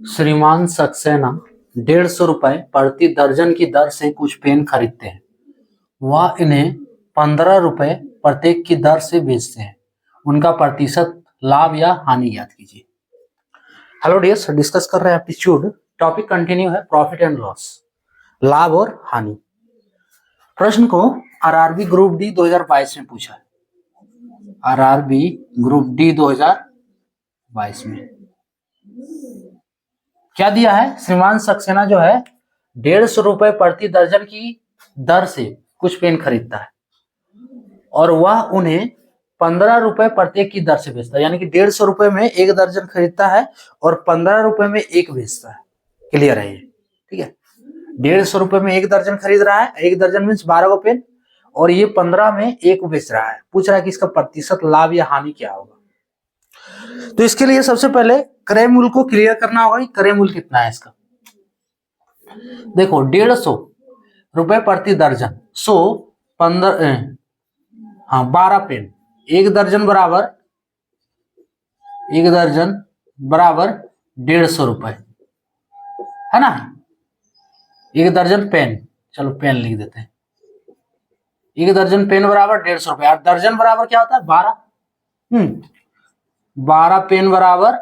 श्रीमान सक्सेना 150 रुपए प्रति दर्जन की दर से कुछ पेन खरीदते हैं। वह इन्हें 15 रुपए प्रत्येक की दर से बेचते हैं। उनका प्रतिशत लाभ या हानि ज्ञात कीजिए। हेलो डियर्स, डिस्कस कर रहे हैं एप्टीट्यूड। टॉपिक कंटिन्यू है प्रॉफिट एंड लॉस, लाभ और हानि। प्रश्न को आरआरबी ग्रुप डी 2022 में पूछा है। आरआरबी ग्रुप डी 2022 में क्या दिया है? श्रीमान सक्सेना जो है 150 रुपए प्रति दर्जन की दर से कुछ पेन खरीदता है और वह उन्हें 15 रुपए प्रत्येक की दर से बेचता है। यानी कि 150 रुपए में एक दर्जन खरीदता है और 15 रुपए में एक बेचता है। क्लियर है ये? ठीक है, 150 रुपए में एक दर्जन खरीद रहा है, एक दर्जन मीन्स 12 को पेन, और ये 15 में एक बेच रहा है। पूछ रहा है कि इसका प्रतिशत लाभ या हानि क्या होगा। तो इसके लिए सबसे पहले क्रय मूल्य को क्लियर करना होगा कि क्रय मूल्य कितना है इसका। देखो 150 रुपए प्रति दर्जन, 12 पेन, एक दर्जन बराबर 150 रुपए है ना। एक दर्जन पेन, चलो पेन लिख देते हैं। एक दर्जन पेन बराबर 150 रुपए। और दर्जन बराबर क्या होता है? 12। 12 पेन बराबर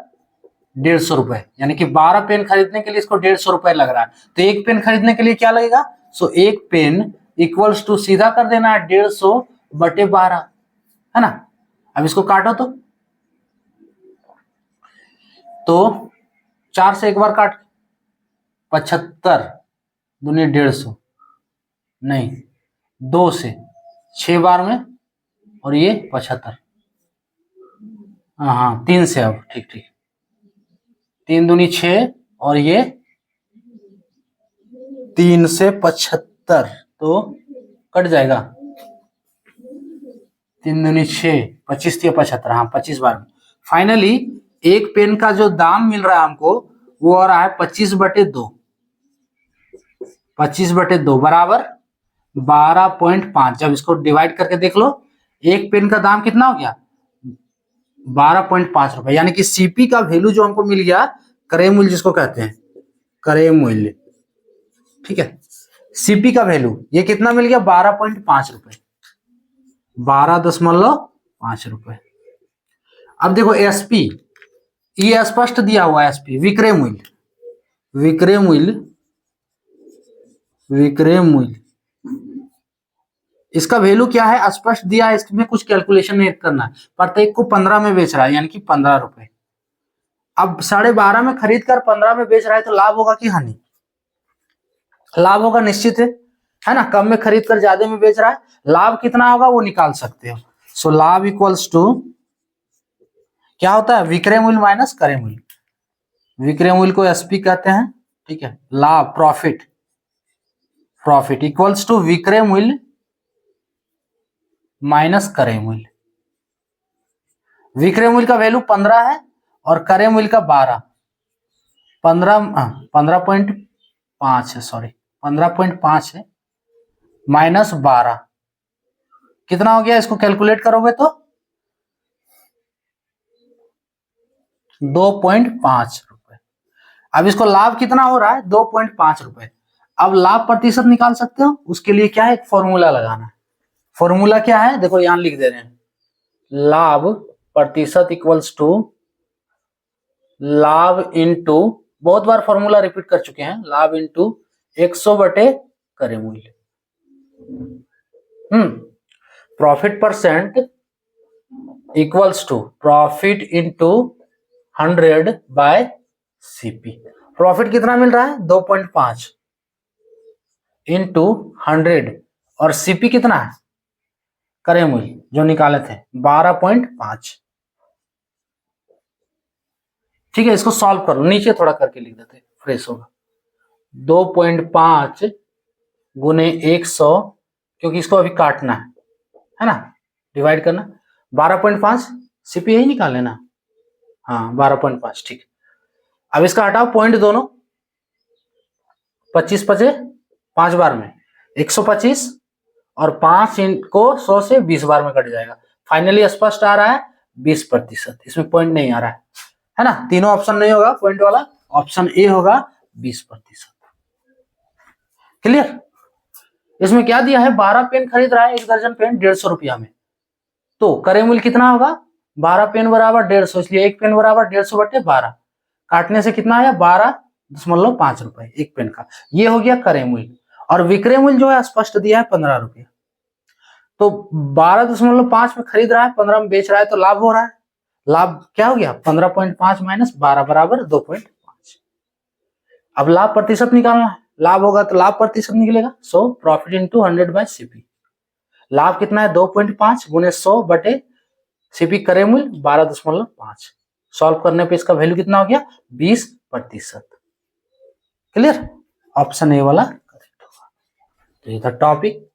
150 रुपए, यानी कि 12 पेन खरीदने के लिए इसको 150 रुपए लग रहा है। तो एक पेन खरीदने के लिए क्या लगेगा? एक पेन इक्वल्स टू सीधा कर देना है 150 बटे 12, है ना। अब इसको काटो तो 4 से एक बार काट, 75 दूनी 150, नहीं 2 से 6 बार में, और ये 75, हाँ 3 से, अब ठीक 3 दूनी 6 और ये 3 से 75, तो कट जाएगा। 3 दूनी 6, 25 से 75, हाँ 25 बार में। फाइनली एक पेन का जो दाम मिल रहा है हमको वो आ रहा है 25/2। 25/2 बराबर 12.5। जब इसको डिवाइड करके देख लो, एक पेन का दाम कितना हो गया? 12.5 रुपए। यानी कि सीपी का वैल्यू जो हमको मिल गया, क्रय मूल्य जिसको कहते हैं, क्रय मूल्य, ठीक है, सीपी का वैल्यू ये कितना मिल गया? 12.5 रुपए, 12.5 रुपए। अब देखो एसपी, ये स्पष्ट दिया हुआ है एसपी, विक्रय मूल्य, विक्रय मूल्य, विक्रय मूल्य, इसका वैल्यू क्या है? स्पष्ट दिया है, इसमें कुछ कैलकुलेशन नहीं करना है। प्रत्येक को 15 में बेच रहा है, यानी कि 15 रुपए। अब 12.5 में खरीद कर 15 में बेच रहा है, तो लाभ होगा कि हानि? लाभ होगा, निश्चित है ना। कम में खरीद कर ज्यादा में बेच रहा है, लाभ कितना होगा वो निकाल सकते हो। सो लाभ इक्वल्स टू क्या होता है? विक्रय मूल्य माइनस क्रय मूल्य। विक्रय मूल्य को एसपी कहते हैं, ठीक है। लाभ, प्रॉफिट, प्रॉफिट इक्वल्स टू विक्रय मूल्य माइनस क्रय मूल्य। विक्रय मूल्य का वैल्यू 15 है और क्रय मूल्य का 12, 15.5 है, सॉरी 15.5 है, माइनस 12 कितना हो गया? इसको कैलकुलेट करोगे तो 2.5 रुपए। अब इसको लाभ कितना हो रहा है? 2.5 रुपए। अब लाभ प्रतिशत निकाल सकते हो, उसके लिए क्या है? एक फॉर्मूला लगाना है। फॉर्मूला क्या है? देखो यहां लिख दे रहे हैं, लाभ प्रतिशत इक्वल्स टू लाभ इंटू, बहुत बार फॉर्मूला रिपीट कर चुके हैं, लाभ इंटू 100 बटे क्रय मूल्य। Profit percent equals to profit into 100 by CP. Profit कितना मिल रहा है? 2.5 इंटू 100, और सीपी कितना है? क्रय मूल्य जो निकाले थे 12.5। ठीक है, इसको सॉल्व करो, नीचे थोड़ा करके लिख देते, फ्रेश होगा। 2.5 गुने 100, क्योंकि इसको अभी काटना है ना, डिवाइड करना। 12.5 सीपी यही निकाल लेना, हाँ 12.5, ठीक। अब इसका हटाओ पॉइंट दोनों, 25 पचे 5 बार में 125, और 5 को 100 से 20 बार में कट जाएगा। फाइनली स्पष्ट आ रहा है 20%, इसमें पॉइंट नहीं आ रहा है है ना, तीनों ऑप्शन नहीं होगा पॉइंट वाला, ऑप्शन ए होगा 20%। क्लियर। इसमें क्या दिया है, 12 पेन खरीद रहा है, 1 दर्जन पेन 150 रुपया में, तो क्रय मूल्य कितना होगा, 12 पेन बराबर 150, इसलिए 1 पेन बराबर 150 बटे 12, काटने से कितना आया 12.5 रुपए एक पेन का, ये हो गया क्रय मूल्य। और विक्रय मूल्य जो है स्पष्ट दिया है 15 रुपया, तो 12.5 में खरीद रहा है, 15 में बेच रहा है, तो लाभ हो रहा है, लाभ क्या हो गया 15.5 माइनस 12 बराबर 2.5। अब लाभ प्रतिशत निकालना है, लाभ होगा तो लाभ प्रतिशत निकलेगा, सो प्रॉफिट इंटू 100/CP। लाभ कितना है 2.5 गुने 100 बटे सीपी क्रय मूल्य 12.5। सॉल्व करने पे इसका वैल्यू कितना हो गया 20%। क्लियर, ऑप्शन ए वाला करेक्ट होगा। तो ये था टॉपिक।